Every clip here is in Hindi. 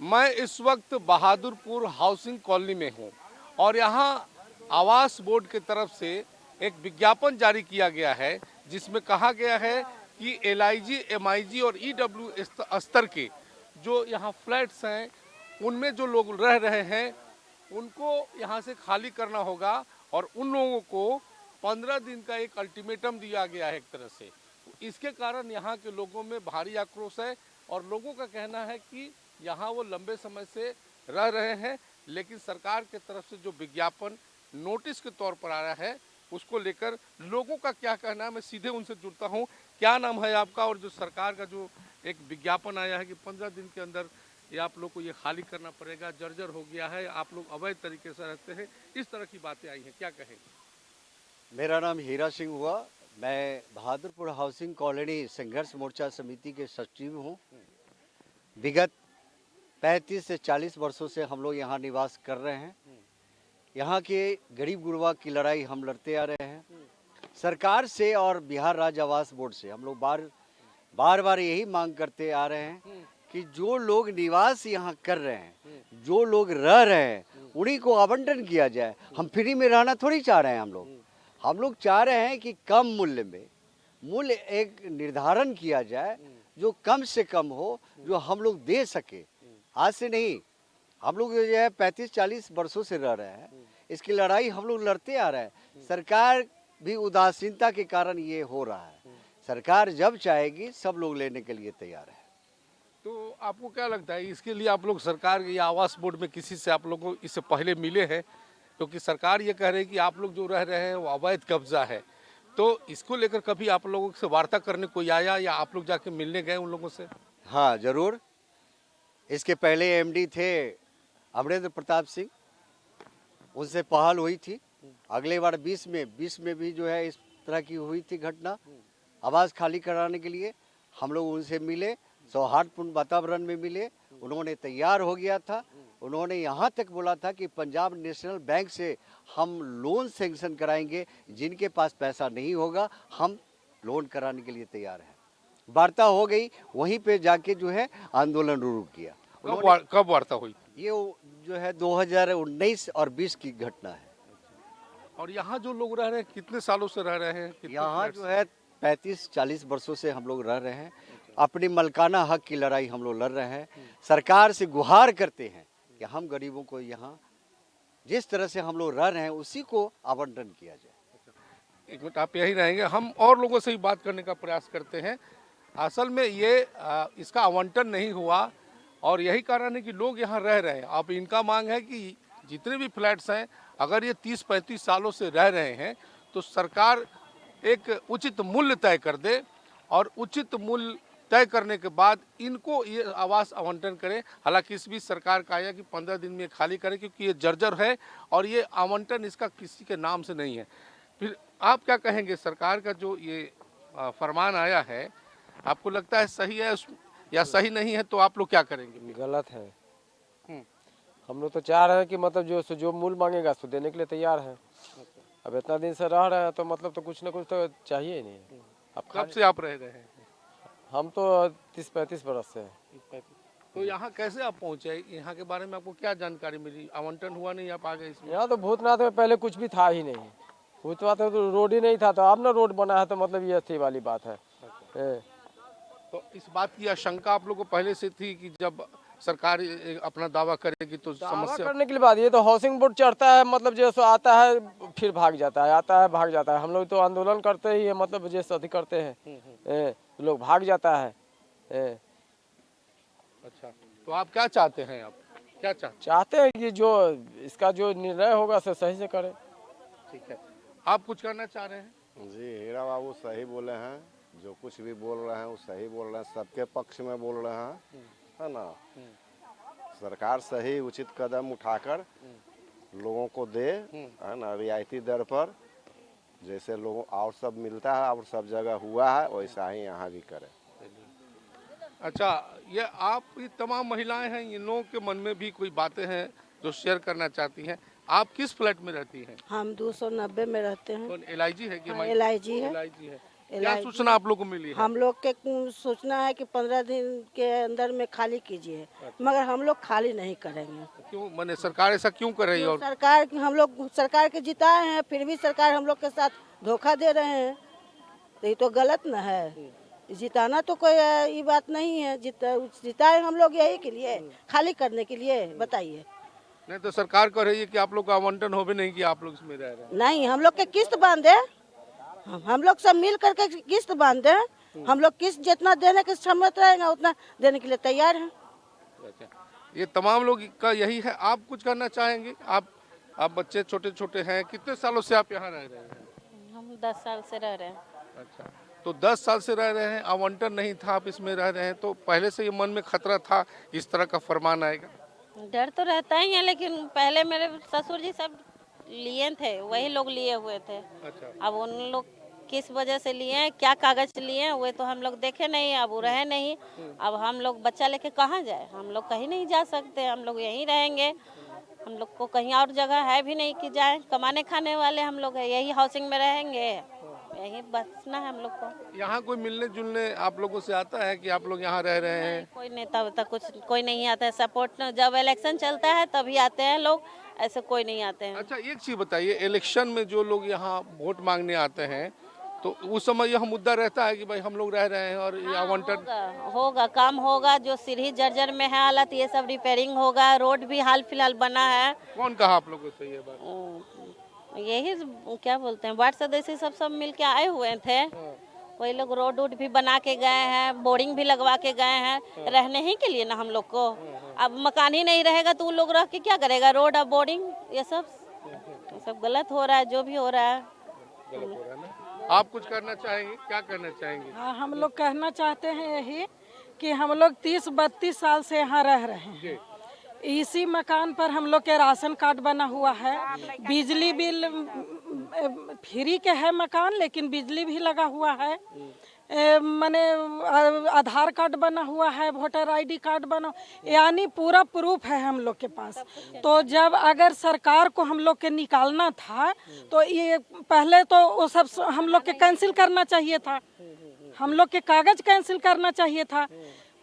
मैं इस वक्त बहादुरपुर हाउसिंग कॉलोनी में हूं और यहां आवास बोर्ड की तरफ से एक विज्ञापन जारी किया गया है जिसमें कहा गया है कि एलआईजी, एमआईजी और ईडब्ल्यू स्तर के जो यहां फ्लैट्स हैं उनमें जो लोग रह रहे हैं उनको यहां से खाली करना होगा और उन लोगों को 15 दिन का एक अल्टीमेटम दिया गया है एक तरह से। इसके कारण यहाँ के लोगों में भारी आक्रोश है और लोगों का कहना है कि यहाँ वो लंबे समय से रह रहे हैं, लेकिन सरकार की तरफ से जो विज्ञापन नोटिस के तौर पर आया है उसको लेकर लोगों का क्या कहना है, मैं सीधे उनसे जुड़ता हूँ। क्या नाम है आपका? और जो सरकार का जो एक विज्ञापन आया है कि 15 दिन के अंदर ये आप लोग को ये खाली करना पड़ेगा, जर्जर हो गया है, आप लोग अवैध तरीके से रहते हैं, इस तरह की बातें आई हैं, क्या कहेंगे? मेरा नाम हीरा सिंह हुआ। मैं बहादुरपुर हाउसिंग कॉलोनी संघर्ष मोर्चा समिति के सचिव हूँ। विगत 35 से 40 वर्षों से हम लोग यहाँ निवास कर रहे हैं। यहाँ के गरीब गुरबा की लड़ाई हम लड़ते आ रहे हैं। सरकार से और बिहार राज्य आवास बोर्ड से हम लोग बार बार यही मांग करते आ रहे हैं कि जो लोग निवास यहाँ कर रहे हैं, जो लोग रह रहे हैं, उन्हीं को आवंटन किया जाए। हम फ्री में रहना थोड़ी चाह रहे हैं। हम लोग चाह रहे हैं कि कम मूल्य में मूल्य एक निर्धारण किया जाए जो कम से कम हो, जो हम लोग दे सके। आज से नहीं, हम लोग जो है 35-40 वर्षों से रह रहे हैं। इसकी लड़ाई हम लोग लड़ते आ रहे हैं। सरकार भी उदासीनता के कारण ये हो रहा है। सरकार जब चाहेगी सब लोग लेने के लिए तैयार है। तो आपको क्या लगता है इसके लिए आप लोग सरकार या आवास बोर्ड में किसी से आप लोगों को इससे पहले मिले हैं? क्योंकि सरकार ये कह रही है कि आप लोग जो रह रहे हैं वो अवैध कब्जा है, तो इसको लेकर कभी आप लोगों से वार्ता करने कोई आया या आप लोग जाके मिलने गए उन लोगों से? हाँ जरूर। इसके पहले एमडी थे अमरेंद्र प्रताप सिंह, उनसे पहल हुई थी। अगले बार 20 में भी जो है इस तरह की हुई थी घटना। आवास खाली कराने के लिए हम लोग उनसे मिले, सौहार्दपूर्ण वातावरण में मिले। उन्होंने तैयार हो गया था। उन्होंने यहाँ तक बोला था कि पंजाब नेशनल बैंक से हम लोन सैंक्शन कराएंगे, जिनके पास पैसा नहीं होगा हम लोन कराने के लिए तैयार हैं। वार्ता हो गई, वहीं पे जाके जो है आंदोलन शुरू किया। कब वार्ता हुई? ये जो है 2019 और 20 की घटना है। और यहाँ जो लोग रह रहे हैं कितने सालों से रह रहे हैं? यहाँ जो है 35-40 वर्षों से हम लोग रह रहे हैं। अपनी मलकाना हक की लड़ाई हम लोग लड़ रहे हैं। सरकार से गुहार करते हैं कि हम गरीबों को यहाँ जिस तरह से हम लोग रह रहे हैं उसी को आवंटन किया जाए। एक मिनट आप यही रहेंगे, हम और लोगों से ही बात करने का प्रयास करते हैं। असल में ये इसका आवंटन नहीं हुआ और यही कारण है कि लोग यहाँ रह रहे हैं। अब इनका मांग है कि जितने भी फ्लैट्स हैं, अगर ये 30-35 सालों से रह रहे हैं तो सरकार एक उचित मूल्य तय कर दे और उचित मूल्य तय करने के बाद इनको ये आवास आवंटन करें। हालांकि इस बीच सरकार का आया कि 15 दिन में खाली करें, क्योंकि ये जर्जर है और ये आवंटन इसका किसी के नाम से नहीं है। फिर आप क्या कहेंगे? सरकार का जो ये फरमान आया है, आपको लगता है सही है या सही नहीं है? तो आप लोग क्या करेंगे? गलत है। हम लोग तो चाह रहे हैं कि मतलब जो मूल्य मांगेगा सो देने के लिए तैयार है। अब इतना दिन से रह रहे हैं तो मतलब तो कुछ ना कुछ तो चाहिए ही नहीं। अब कब से आप रह रहे हैं? हम तो 30-35 बरस से हैं। तो यहाँ कैसे आप पहुँचे? यहाँ के बारे में आपको क्या जानकारी मिली? आवंटन हुआ नहीं, आप आ गए इसमें? यहाँ तो भूतनाथ में पहले कुछ भी था ही नहीं। भूतनाथ में तो रोड ही नहीं था, तो अब ना रोड बना है, तो मतलब ये थी वाली बात है। तो इस बात की आशंका आप लोगों को पहले से थी कि जब सरकार अपना दावा करेगी तो समस्या करने के लिए बात, ये तो हाउसिंग बोर्ड चढ़ता है, मतलब जैसे आता है फिर भाग जाता है, आता है भाग जाता है। हम लोग तो आंदोलन करते ही है, मतलब जैसे अधिक करते हैं लोग भाग जाता है। अच्छा, तो आप क्या चाहते हैं? आप क्या चाहते हैं कि जो इसका जो निर्णय होगा सो सही से करें। ठीक है, आप कुछ करना चाह रहे हैं? जी, हीरा बाबू सही बोले हैं। जो कुछ भी बोल रहे हैं वो सही बोल रहे हैं, सबके पक्ष में बोल रहे हैं, है ना। सरकार सही उचित कदम उठाकर लोगों को दे, है ना, रियायती दर पर, जैसे लोगों और सब मिलता है और सब जगह हुआ है वैसा ही यहाँ भी करे। अच्छा, ये आप ये तमाम महिलाएं हैं, इन लोगों के मन में भी कोई बातें हैं जो शेयर करना चाहती हैं। आप किस फ्लैट में रहती हैं? हम 290 में रहते हैं। कौन, एलआईजी है कि हाँ, LIG है। एलआईजी है। क्या सूचना आप लोग को मिली है? हम लोग के सोचना है कि 15 दिन के अंदर में खाली कीजिए, मगर हम लोग खाली नहीं करेंगे। क्यों माने सरकार ऐसा क्यों कर रही है? और सरकार हम लोग सरकार के जिताए हैं, फिर भी सरकार हम लोग के साथ धोखा दे रहे हैं, तो ये तो गलत न है। जिताना तो कोई ये बात नहीं है, जिताए हम लोग यही के लिए, खाली करने के लिए। बताइए। नहीं तो सरकार कह रही है कि आप लोग का आवंटन हो भी नहीं कि आप लोग इसमें रह रहे हैं। नहीं, हम लोग के किस्त बांधे, हम लोग सब मिल करके किस्त बांधे। हम लोग किस्त जितना देने के क्षमता रहेगा उतना देने के लिए तैयार हैं। अच्छा, ये तमाम लोग का यही है। आप कुछ करना चाहेंगे? आप बच्चे छोटे छोटे हैं, कितने सालों से आप यहाँ रह रहे हैं? हम 10 साल से रह रहे हैं। अच्छा, तो 10 साल से रह रहे हैं, आवंटन नहीं था, आप इसमें रह रहे हैं, तो पहले से ये मन में खतरा था इस तरह का फरमान आएगा? डर तो रहता ही है, लेकिन पहले मेरे ससुर जी सब लिए थे, वही लोग लिए हुए थे। अच्छा, अब उन लोग किस वजह से लिए हैं, क्या कागज लिए हैं, वो तो हम लोग देखे नहीं, अब वो रहे नहीं। अब हम लोग बच्चा लेके कहाँ जाए? हम लोग कहीं नहीं जा सकते, हम लोग यहीं रहेंगे। हम लोग को कहीं और जगह है भी नहीं कि जाए, कमाने खाने वाले हम लोग है, यही हाउसिंग में रहेंगे, यहीं बसना है हम लोग को। यहाँ कोई मिलने जुलने आप लोगों से आता है कि आप लोग यहाँ रह रहे हैं? कोई नेता वेता कुछ कोई नहीं आता है सपोर्ट। जब इलेक्शन चलता है तभी आते हैं लोग, ऐसे कोई नहीं आते हैं। अच्छा, एक चीज बताइए, इलेक्शन में जो लोग यहाँ वोट मांगने आते हैं तो उस समय यह मुद्दा रहता है कि भाई हम लोग रह रहे हैं और ये आवंटन होगा, काम होगा, जो सीढ़ी जर्जर में है हालत, ये सब रिपेयरिंग होगा, रोड भी हाल फिलहाल बना है। कौन कहा आप लोगों से ये बात? यही क्या बोलते हैं, वार्ड सदस्य सब मिल के आए हुए थे। कोई लोग रोड वोड भी बना के गए हैं, बोरिंग भी लगवा के गए हैं, रहने ही के लिए ना हम लोग को। अब मकान ही नहीं रहेगा तो उन लोग रह के क्या करेगा? रोड और बोरिंग ये सब गलत हो रहा है, जो भी हो रहा है। गलत हो रहा है ना? आप कुछ करना चाहेंगे? क्या करना चाहेंगे? हाँ, हम लोग कहना चाहते हैं यही कि हम लोग 30-32 साल से यहाँ रह रहे हैं। इसी मकान पर हम लोग के राशन कार्ड बना हुआ है, बिजली बिल फ्री के है मकान, लेकिन बिजली भी लगा हुआ है। माने आधार कार्ड बना हुआ है, वोटर आईडी कार्ड बना, यानी पूरा प्रूफ है हम लोग के पास। तो जब अगर सरकार को हम लोग के निकालना था तो ये पहले तो वो सब हम लोग के कैंसिल करना चाहिए था, हम लोग के कागज कैंसिल करना चाहिए था।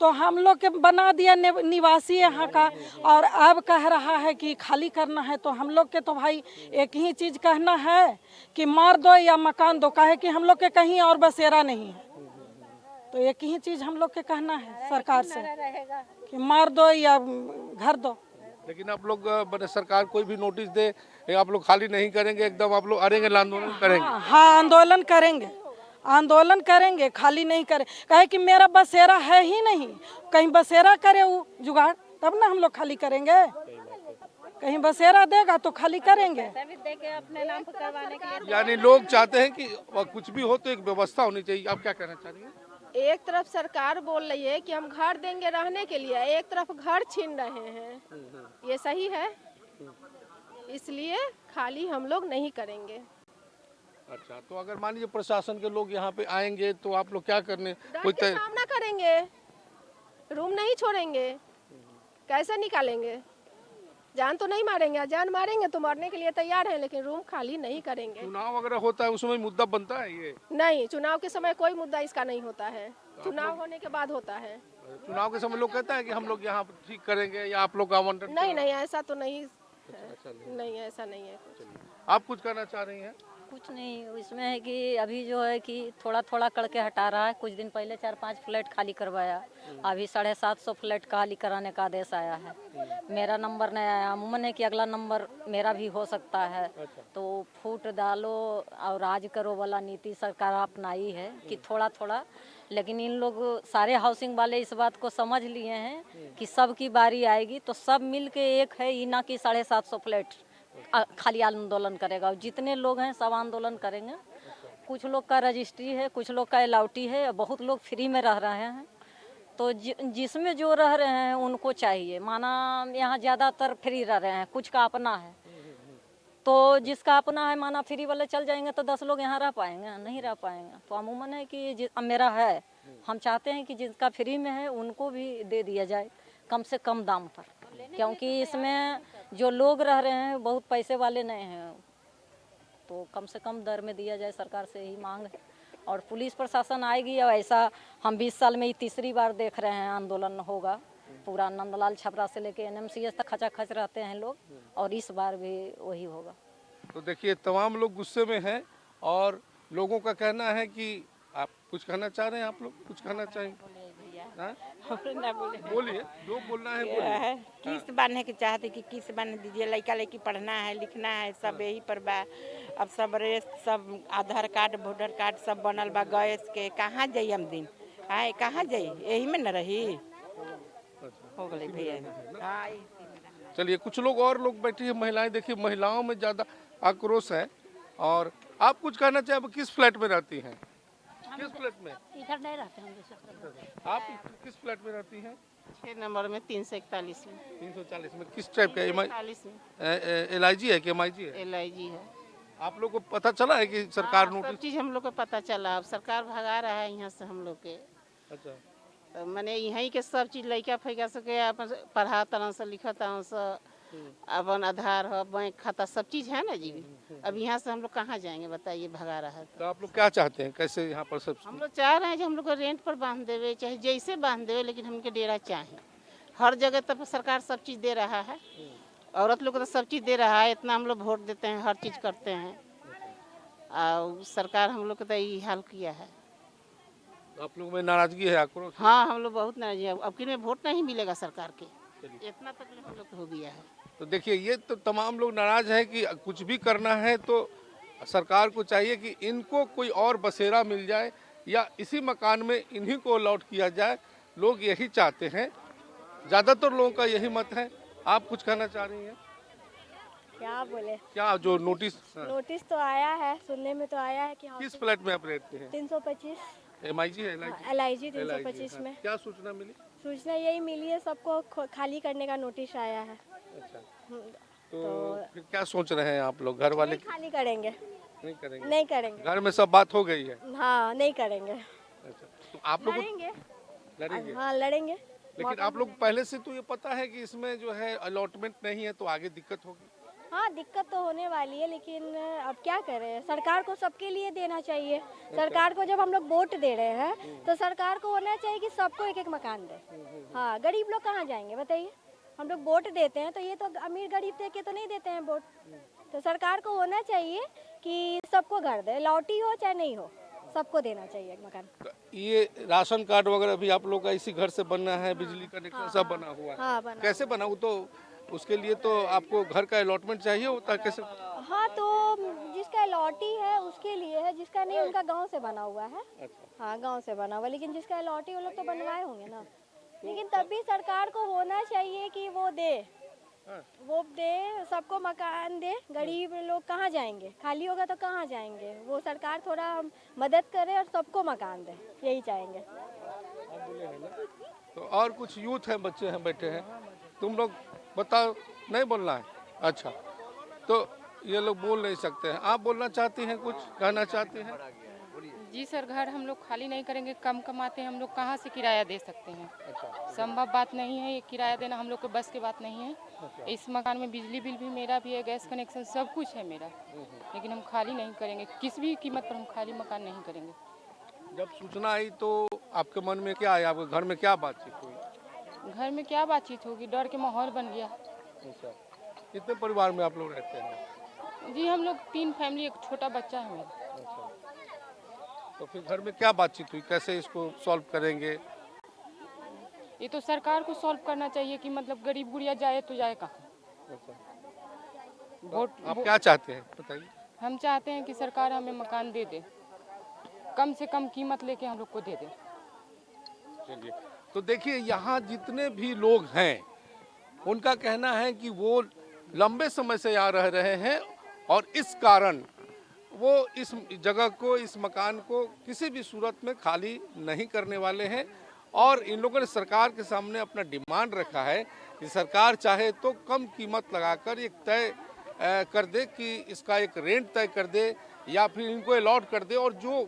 तो हम लोग के बना दिया निवासी यहाँ का, और अब कह रहा है कि खाली करना है। तो हम लोग के तो भाई एक ही चीज़ कहना है कि मार दो या मकान दो, काहे कि हम लोग के कहीं और बसेरा नहीं है। तो एक ही चीज़ हम लोग के कहना है सरकार से कि मार दो या घर दो। लेकिन आप लोग बने सरकार कोई भी नोटिस दे, आप लोग खाली नहीं करेंगे, एकदम आप लोग अड़ेंगे, आंदोलन करेंगे? हाँ, आंदोलन करेंगे, आंदोलन करेंगे, खाली नहीं करें। कहे कि मेरा बसेरा है ही नहीं, कहीं बसेरा करे वो जुगाड़, तब ना हम लोग खाली करेंगे। कहीं बसेरा देगा तो खाली करेंगे। अपने नाम पर करवाने के लिए यानी लोग चाहते हैं कि कुछ भी हो तो एक व्यवस्था होनी चाहिए। आप क्या कहना चाह रही हैं? एक तरफ सरकार बोल रही है कि हम घर देंगे रहने के लिए, एक तरफ घर छीन रहे हैं। ये सही है? इसलिए खाली हम लोग नहीं करेंगे। अच्छा, तो अगर मान लीजिए प्रशासन के लोग यहाँ पे आएंगे तो आप लोग क्या करने? कोई डर के सामना करेंगे, रूम नहीं छोड़ेंगे, कैसे निकालेंगे? जान तो नहीं मारेंगे, जान मारेंगे तो मरने के लिए तैयार हैं, लेकिन रूम खाली नहीं करेंगे। चुनाव वगैरह होता है उसमें मुद्दा बनता है ये? नहीं, चुनाव के समय कोई मुद्दा इसका नहीं होता है, चुनाव होने के बाद होता है। चुनाव के समय लोग कहते हैं कि हम लोग यहाँ ठीक करेंगे या आप लोग आवंटन? नहीं नहीं, ऐसा तो नहीं, नहीं ऐसा नहीं है। आप कुछ करना चाह रही हैं? कुछ नहीं, इसमें है कि अभी जो है कि थोड़ा थोड़ा करके हटा रहा है। कुछ दिन पहले 4-5 फ्लैट खाली करवाया, अभी 750 फ्लैट खाली कराने का आदेश आया है। मेरा नंबर नहीं आया, अमूमन है कि अगला नंबर मेरा भी हो सकता है। तो फूट डालो और राज करो वाला नीति सरकार अपनाई है कि थोड़ा थोड़ा, लेकिन इन लोग सारे हाउसिंग वाले इस बात को समझ लिए हैं कि सब की बारी आएगी तो सब मिल के एक है, ये ना कि 750 फ्लैट खाली आंदोलन करेगा। और जितने लोग हैं सब आंदोलन करेंगे। कुछ लोग का रजिस्ट्री है, कुछ लोग का अलाउटी है, बहुत लोग फ्री में रह रहे हैं। तो जिसमें जो रह रहे हैं उनको चाहिए, माना यहाँ ज़्यादातर फ्री रह रहे हैं, कुछ का अपना है। तो जिसका अपना है माना फ्री वाले चल जाएंगे तो 10 लोग यहाँ रह पाएंगे? नहीं रह पाएंगे। तो अमूमन है कि मेरा है, हम चाहते हैं कि जिसका फ्री में है उनको भी दे दिया जाए कम से कम दाम पर, क्योंकि इसमें जो लोग रह रहे हैं बहुत पैसे वाले नहीं हैं। तो कम से कम दर में दिया जाए, सरकार से यही मांग है। और पुलिस प्रशासन आएगी। और ऐसा हम 20 साल में ही तीसरी बार देख रहे हैं आंदोलन होगा। पूरा नंदलाल छपरा से लेके NMCH तक खचाखच रहते हैं लोग, और इस बार भी वही होगा। तो देखिए तमाम लोग गुस्से में हैं और लोगों का कहना है कि आप कुछ कहना चाह रहे हैं, आप लोग कुछ कहना चाहेंगे? हाँ? बोलिए, जो बोलना है बोलिए। किस्त बांधने की चाहते कि किस्त बांध दीजिए, लड़का लड़की पढ़ना है लिखना है सब यही पर बा। अब सब रेस सब आधार कार्ड वोटर कार्ड सब बनल बा गैस के, कहाँ जाई हम दिन आए, कहाँ जाई, यही में न रही हो गई भैया। हाँ, चलिए कुछ लोग और लोग बैठी है, महिलाएं, देखिए महिलाओं में ज़्यादा आक्रोश है। और आप कुछ कहना चाहे, किस फ्लैट में रहती हैं? किस फ्लैट में? इधर नहीं रहते हम। आप किस फ्लैट में रहती हैं? 6 नंबर में 341 में। 340 में किस टाइप का? 40 में LIG है कि MIG है? LIG है। आप लोग को पता चला है कि सरकार सब नोटिस? चीज़ हम लोग को पता चला। अब सरकार भगा रहा है यहाँ से हम लोग के। अच्छा, तो मैंने यहीं के सब चीज़ लड़का फैका सके अपन पढ़ा तरह से लिखा तरह से, अपन आधार हो बैंक खाता सब चीज़ है ना जी। अब यहाँ से हम लोग कहाँ जाएंगे बताइए, भगा रहा है। तो आप लोग क्या चाहते हैं, कैसे यहाँ पर सब? हम लोग चाह रहे हैं कि हम लोग को रेंट पर बांध देवे, चाहे जैसे बांध देवे, लेकिन हमके डेरा चाहिए। हर जगह तक सरकार सब चीज़ दे रहा है, औरत लोग को तो सब चीज़ दे रहा है। इतना हम लोग वोट देते हैं, हर चीज़ करते हैं, और सरकार हम लोग को तो यही हाल किया है। आप लोग में नाराजगी है, आक्रोश? हाँ, हम लोग बहुत नाराज हैं। अब कि में वोट नहीं मिलेगा सरकार के, इतना तकलीफ हम लोग को हो गया है। तो देखिए ये तो तमाम लोग नाराज हैं कि कुछ भी करना है तो सरकार को चाहिए कि इनको कोई और बसेरा मिल जाए या इसी मकान में इन्हीं को अलॉट किया जाए। लोग यही चाहते हैं, ज़्यादातर लोगों का यही मत है। आप कुछ कहना चाह रही हैं? क्या बोले, क्या जो नोटिस? नोटिस तो आया है, सुनने में तो आया है कि किस फ्लैट में आप रहते हैं? 325 MIG है? LIG 325 में। क्या सूचना मिली? सूचना यही मिली है, सबको खाली करने का नोटिस आया है। अच्छा, तो फिर क्या सोच रहे हैं आप लोग? घर वाले नहीं खाली करेंगे, नहीं करेंगे? नहीं करेंगे। घर में सब बात हो गई है? हाँ, नहीं करेंगे। अच्छा, तो आप लोग लड़ेंगे, लड़ेंगे? हाँ लड़ेंगे। लेकिन आप लोग पहले से तो ये पता है कि इसमें जो है अलॉटमेंट नहीं है, तो आगे दिक्कत होगी। हाँ, दिक्कत तो होने वाली है, लेकिन अब क्या करें, सरकार को सबके लिए देना चाहिए। सरकार को जब हम लोग वोट दे रहे हैं तो सरकार को होना चाहिए कि सबको एक एक मकान दे। हाँ, गरीब लोग कहाँ जाएंगे बताइए। हम लोग वोट देते हैं तो ये तो अमीर गरीब देख के तो नहीं देते हैं वोट। तो सरकार को होना चाहिए कि सबको घर दे, लौटी हो चाहे नहीं हो, सबको देना चाहिए एक मकान। ये राशन कार्ड वगैरह भी आप लोग का इसी घर से बनना है? बिजली कनेक्शन सब बना हुआ है? हाँ, बना। कैसे बना? वो तो उसके लिए तो आपको घर का अलॉटमेंट चाहिए होता है, कैसे? हाँ, तो जिसका अलॉटी है उसके लिए है, जिसका नहीं उनका गांव से बना हुआ है। अच्छा, हाँ, गांव से बना हुआ, लेकिन जिसका अलॉटी वो लोग तो बनवाए होंगे ना। लेकिन तब भी सरकार को होना चाहिए कि वो दे, वो दे, सबको मकान दे। गरीब लोग कहाँ जाएंगे, खाली होगा तो कहाँ जाएंगे। वो सरकार थोड़ा मदद करे और सबको मकान दे, यही चाहेंगे। तो और कुछ यूथ हैं, बच्चे हैं बैठे हैं, तुम लोग बताओ। नहीं बोलना है? अच्छा, तो ये लोग बोल नहीं सकते हैं। आप बोलना चाहती हैं, कुछ कहना चाहते हैं? जी सर, घर हम लोग खाली नहीं करेंगे। कम कमाते हैं हम लोग, कहाँ से किराया दे सकते हैं? अच्छा, संभव बात नहीं है, ये किराया देना हम लोग को बस की बात नहीं है। अच्छा। इस मकान में बिजली बिल भी मेरा भी है, गैस कनेक्शन सब कुछ है मेरा, लेकिन हम खाली नहीं करेंगे। किसी भी कीमत पर हम खाली मकान नहीं करेंगे। जब सूचना आई तो आपके मन में क्या आया? आपके घर में क्या बातचीत हुई? घर में क्या बातचीत होगी, डर के माहौल बन गया। अच्छा, कितने परिवार में आप लोग रहते हैं? जी हम लोग 3 फैमिली, एक छोटा बच्चा है मेरा। अच्छा, तो फिर घर में क्या बातचीत हुई, कैसे इसको सॉल्व करेंगे? ये तो सरकार को सॉल्व करना चाहिए कि मतलब गरीब गुड़िया जाए तो जाए कहाँ। अच्छा, वोट आप क्या चाहते हैं बताइए? हम चाहते हैं कि सरकार हमें मकान दे दे, कम से कम कीमत लेके हम लोग को दे दे। चलिए, तो देखिए यहाँ जितने भी लोग हैं उनका कहना है कि वो लंबे समय से यहाँ रह रहे हैं और इस कारण वो इस जगह को, इस मकान को किसी भी सूरत में खाली नहीं करने वाले हैं। और इन लोगों ने सरकार के सामने अपना डिमांड रखा है कि सरकार चाहे तो कम कीमत लगाकर एक तय कर दे कि इसका एक रेंट तय कर दे या फिर इनको अलॉट कर दे, और जो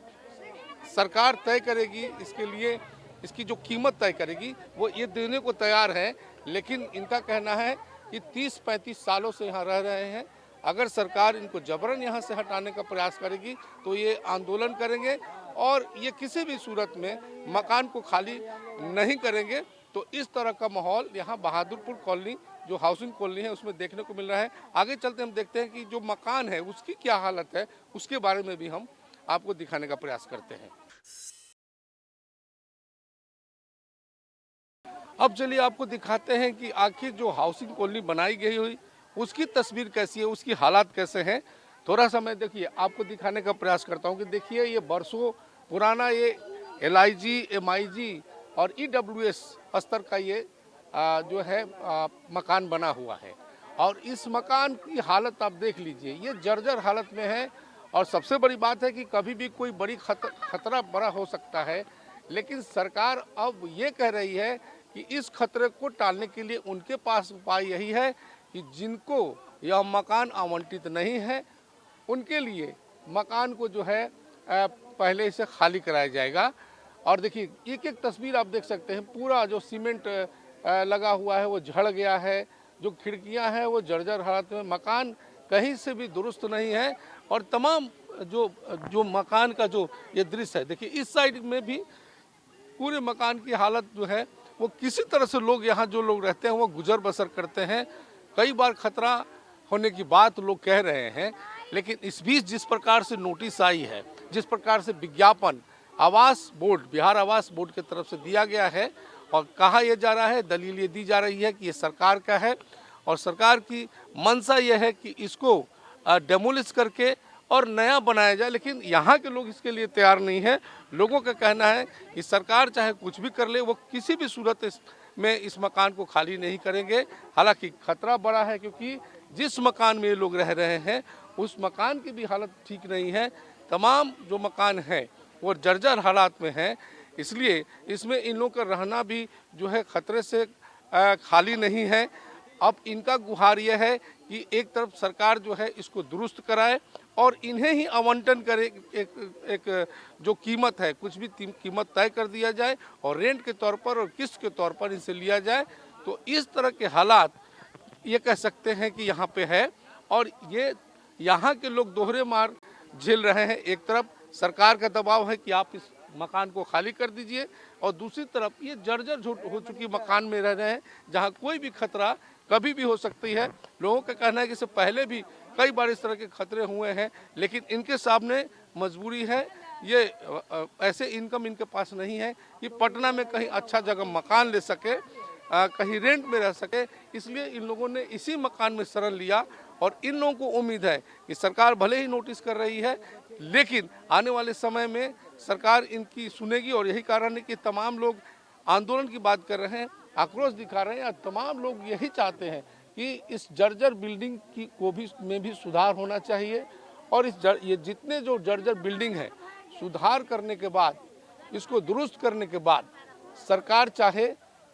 सरकार तय करेगी इसके लिए, इसकी जो कीमत तय करेगी वो ये देने को तैयार है। लेकिन इनका कहना है कि 30-35 सालों से यहाँ रह रहे हैं, अगर सरकार इनको जबरन यहाँ से हटाने का प्रयास करेगी तो ये आंदोलन करेंगे और ये किसी भी सूरत में मकान को खाली नहीं करेंगे। तो इस तरह का माहौल यहाँ बहादुरपुर कॉलोनी जो हाउसिंग कॉलोनी है उसमें देखने को मिल रहा है। आगे चलते हम देखते हैं कि जो मकान है उसकी क्या हालत है, उसके बारे में भी हम आपको दिखाने का प्रयास करते हैं। अब चलिए आपको दिखाते हैं कि आखिर जो हाउसिंग कॉलोनी बनाई गई हुई उसकी तस्वीर कैसी है, उसकी हालात कैसे हैं। थोड़ा सा मैं देखिए आपको दिखाने का प्रयास करता हूं कि देखिए ये बरसों पुराना ये LIG, MIG और EWS स्तर का ये जो है मकान बना हुआ है और इस मकान की हालत आप देख लीजिए, ये जर्जर हालत में है। और सबसे बड़ी बात है कि कभी भी कोई बड़ी खतरा बड़ा हो सकता है, लेकिन सरकार अब ये कह रही है कि इस खतरे को टालने के लिए उनके पास उपाय यही है कि जिनको यह मकान आवंटित नहीं है उनके लिए मकान को जो है पहले से खाली कराया जाएगा। और देखिए एक एक तस्वीर आप देख सकते हैं, पूरा जो सीमेंट लगा हुआ है वो झड़ गया है, जो खिड़कियां हैं वो जर्जर हालत में, मकान कहीं से भी दुरुस्त नहीं है। और तमाम जो मकान का जो ये दृश्य है, देखिए इस साइड में भी पूरे मकान की हालत जो है वो किसी तरह से लोग यहाँ जो लोग रहते हैं वो गुजर बसर करते हैं। कई बार खतरा होने की बात लोग कह रहे हैं, लेकिन इस बीच जिस प्रकार से नोटिस आई है, जिस प्रकार से विज्ञापन आवास बोर्ड, बिहार आवास बोर्ड की तरफ से दिया गया है और कहा यह जा रहा है, दलील ये दी जा रही है कि ये सरकार का है और सरकार की मंशा यह है कि इसको डेमोलिश करके और नया बनाया जाए, लेकिन यहाँ के लोग इसके लिए तैयार नहीं है। लोगों का कहना है कि सरकार चाहे कुछ भी कर ले, वो किसी भी सूरत में इस मकान को खाली नहीं करेंगे। हालांकि खतरा बड़ा है क्योंकि जिस मकान में ये लोग रह रहे हैं उस मकान की भी हालत ठीक नहीं है। तमाम जो मकान है वो जर्जर हालात में है, इसलिए इसमें इन लोगों का रहना भी जो है खतरे से खाली नहीं है। अब इनका गुहार यह है कि एक तरफ सरकार जो है इसको दुरुस्त कराए और इन्हें ही आवंटन करे, एक जो कीमत है कुछ भी कीमत तय कर दिया जाए और रेंट के तौर पर और किस्त के तौर पर इनसे लिया जाए। तो इस तरह के हालात ये कह सकते हैं कि यहाँ पे है और ये यहाँ के लोग दोहरे मार झेल रहे हैं। एक तरफ सरकार का दबाव है कि आप इस मकान को खाली कर दीजिए और दूसरी तरफ ये जर्जर हो चुकी मकान में रह रहे हैं जहाँ कोई भी खतरा कभी भी हो सकती है। लोगों का कहना है कि इससे पहले भी कई बार इस तरह के खतरे हुए हैं, लेकिन इनके सामने मजबूरी है, ये ऐसे इनकम इनके पास नहीं है कि पटना में कहीं अच्छा जगह मकान ले सके, कहीं रेंट में रह सके। इसलिए इन लोगों ने इसी मकान में शरण लिया और इन लोगों को उम्मीद है कि सरकार भले ही नोटिस कर रही है, लेकिन आने वाले समय में सरकार इनकी सुनेगी। और यही कारण है कि तमाम लोग आंदोलन की बात कर रहे हैं, आक्रोश दिखा रहे हैं। तमाम लोग यही चाहते हैं कि इस जर्जर बिल्डिंग की में भी सुधार होना चाहिए और ये जितने जो जर्जर बिल्डिंग है सुधार करने के बाद, इसको दुरुस्त करने के बाद सरकार चाहे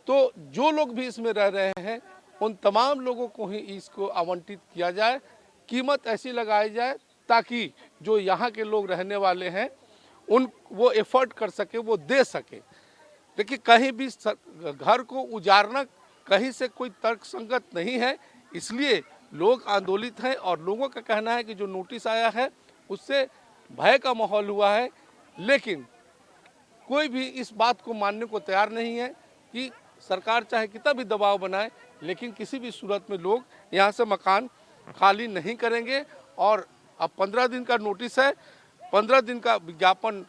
तो जो लोग भी इसमें रह रहे हैं उन तमाम लोगों को ही इसको आवंटित किया जाए, कीमत ऐसी लगाई जाए ताकि जो यहाँ के लोग रहने वाले हैं वो एफर्ट कर सके, वो दे सके। देखिए कहीं भी घर को उजाड़ना कहीं से कोई तर्कसंगत नहीं है, इसलिए लोग आंदोलित हैं और लोगों का कहना है कि जो नोटिस आया है उससे भय का माहौल हुआ है, लेकिन कोई भी इस बात को मानने को तैयार नहीं है कि सरकार चाहे कितना भी दबाव बनाए, लेकिन किसी भी सूरत में लोग यहाँ से मकान खाली नहीं करेंगे। और अब 15 दिन का नोटिस है, 15 दिन का विज्ञापन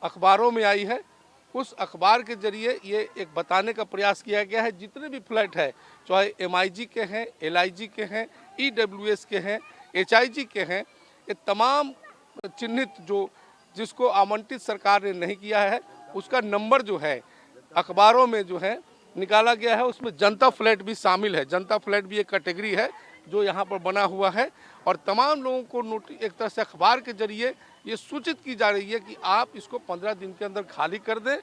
अखबारों में आई है, उस अखबार के जरिए ये एक बताने का प्रयास किया गया है जितने भी फ्लैट है, चाहे MIG के हैं, LIG के हैं, EWS के हैं, HIG के हैं, ये तमाम चिन्हित जिसको आवंटित सरकार ने नहीं किया है उसका नंबर जो है अखबारों में जो है निकाला गया है। उसमें जनता फ्लैट भी शामिल है। जनता फ्लैट भी एक कैटेगरी है जो यहाँ पर बना हुआ है और तमाम लोगों को नोटिस एक तरह से अखबार के जरिए ये सूचित की जा रही है कि आप इसको 15 दिन के अंदर खाली कर दें,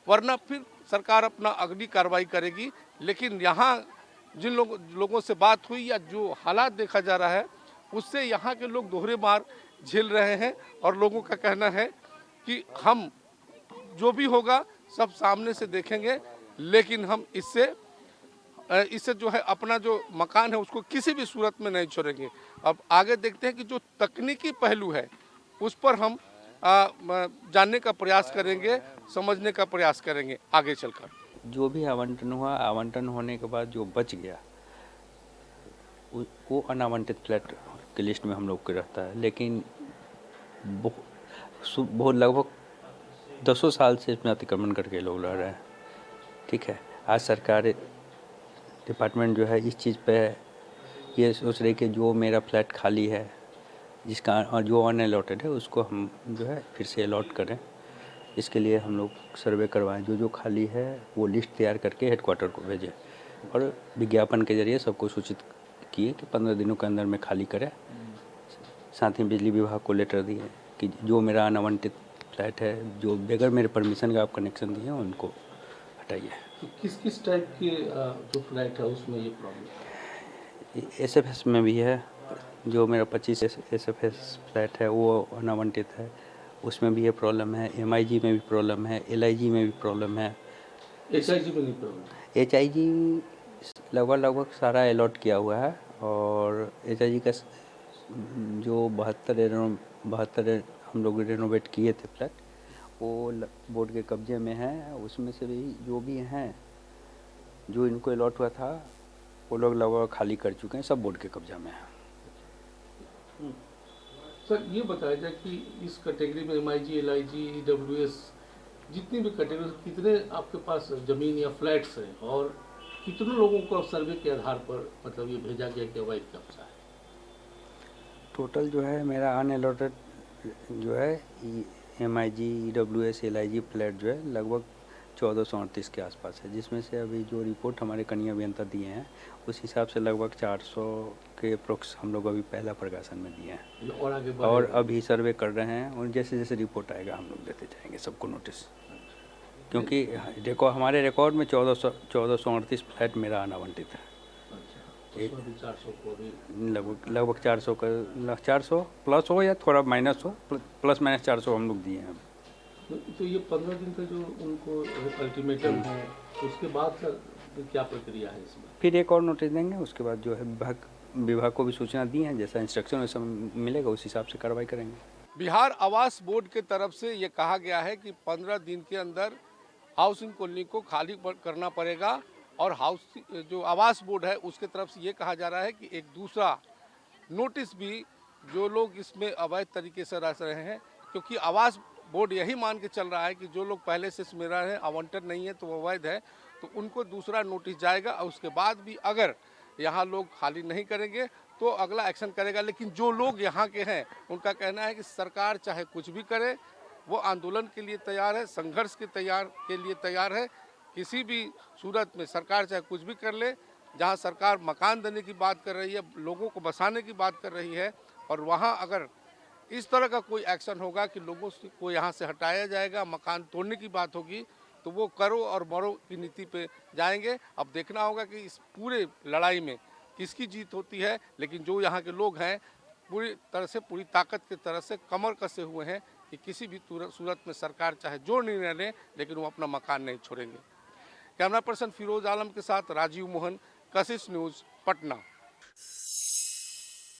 वरना फिर सरकार अपना अगली कार्रवाई करेगी। लेकिन यहाँ जिन लोगों से बात हुई या जो हालात देखा जा रहा है उससे यहाँ के लोग दोहरे मार झेल रहे हैं और लोगों का कहना है कि हम जो भी होगा सब सामने से देखेंगे, लेकिन हम इससे जो है अपना जो मकान है उसको किसी भी सूरत में नहीं छोड़ेंगे। अब आगे देखते हैं कि जो तकनीकी पहलू है उस पर हम जानने का प्रयास करेंगे, समझने का प्रयास करेंगे आगे चलकर। जो भी आवंटन हुआ, आवंटन होने के बाद जो बच गया वो अनावंटित फ्लैट की लिस्ट में हम लोग के रहता है। लेकिन बहुत लगभग 10 साल से इसमें अतिक्रमण करके लोग रह रहे हैं। ठीक है, आज सरकार डिपार्टमेंट जो है इस चीज़ पे ये सोच रही कि जो मेरा फ्लैट खाली है, जिसका और जो अनअलॉटेड है, उसको हम जो है फिर से अलॉट करें। इसके लिए हम लोग सर्वे करवाएं, जो खाली है वो लिस्ट तैयार करके हेडक्वार्टर को भेजें और विज्ञापन के जरिए सबको सूचित किए कि 15 दिनों के अंदर में खाली करें। साथ ही बिजली विभाग को लेटर दिए कि जो मेरा अनावंटित फ्लैट है, जो बगैर मेरे परमिशन का आप कनेक्शन दिए हैं, उनको हटाइए। तो किस किस टाइप के जो फ्लैट है उसमें ये प्रॉब्लम? SFS में भी है, जो मेरा 25 SFS फ्लैट है वो अनावंटित है, उसमें भी ये प्रॉब्लम है। MIG में भी प्रॉब्लम है, LIG में भी प्रॉब्लम है। HIG में नहीं प्रॉब्लम? HIG लगभग सारा अलॉट किया हुआ है और HIG का जो 72 हम लोग रेनोवेट किए थे फ्लैट, वो बोर्ड के कब्जे में है। उसमें से भी जो भी हैं, जो इनको अलॉट हुआ था, वो लोग लगभग खाली कर चुके हैं, सब बोर्ड के कब्जा में है। सर ये बताया जाए कि इस कैटेगरी में MIG, LIG, EWS जितनी भी कैटेगरी, कितने आपके पास ज़मीन या फ्लैट्स हैं और कितने लोगों को सर्वे के आधार पर मतलब ये भेजा गया कि अवैध कब्जा है? टोटल जो है मेरा अनअलॉटेड जो है MIG, EWS, LIG फ्लैट जो है लगभग 1438 के आसपास है, जिसमें से अभी जो रिपोर्ट हमारे कनीय अभियंता दिए हैं उस हिसाब से लगभग 400 के अप्रोक्स हम लोग अभी पहला प्रकाशन में दिए हैं और अभी सर्वे कर रहे हैं और जैसे जैसे रिपोर्ट आएगा हम लोग देते जाएंगे सबको नोटिस। क्योंकि हमारे रिकॉर्ड में 1438 फ्लैट मेरा अनावंटित है। लगभग 400 का 400 प्लस हो या थोड़ा माइनस हो, प्लस माइनस 400 हम लोग दिए हैं। तो ये 15 दिन का जो उनको अल्टीमेटम है, उसके बाद सर क्या प्रक्रिया है इसमें? फिर एक और नोटिस देंगे, उसके बाद जो है विभाग को भी सूचना दी है, जैसा इंस्ट्रक्शन वैसा मिलेगा उस हिसाब से कार्रवाई करेंगे। बिहार आवास बोर्ड के तरफ से ये कहा गया है कि 15 दिन के अंदर हाउसिंग कॉलोनी को खाली करना पड़ेगा और जो आवास बोर्ड है उसके तरफ से ये कहा जा रहा है कि एक दूसरा नोटिस भी जो लोग इसमें अवैध तरीके से रह रहे हैं, क्योंकि आवास बोर्ड यही मान के चल रहा है कि जो लोग पहले से इसमें रह रहे हैं, आवंटन नहीं है तो वो अवैध है, तो उनको दूसरा नोटिस जाएगा और उसके बाद भी अगर यहाँ लोग खाली नहीं करेंगे तो अगला एक्शन करेगा। लेकिन जो लोग यहाँ के हैं उनका कहना है कि सरकार चाहे कुछ भी करे, वो आंदोलन के लिए तैयार है, संघर्ष के लिए तैयार है। किसी भी सूरत में सरकार चाहे कुछ भी कर ले, जहाँ सरकार मकान देने की बात कर रही है, लोगों को बसाने की बात कर रही है, और वहाँ अगर इस तरह का कोई एक्शन होगा कि लोगों को यहाँ से हटाया जाएगा, मकान तोड़ने की बात होगी, तो वो करो और मरो की नीति पे जाएंगे। अब देखना होगा कि इस पूरे लड़ाई में किसकी जीत होती है। लेकिन जो यहाँ के लोग हैं पूरी तरह से, पूरी ताकत की तरह से कमर कसे हुए हैं कि किसी भी सूरत में सरकार चाहे जो निर्णय ले, लेकिन वो अपना मकान नहीं छोड़ेंगे। कैमरा पर्सन फिरोज आलम के साथ राजीव मोहन, कशिश न्यूज़, पटना।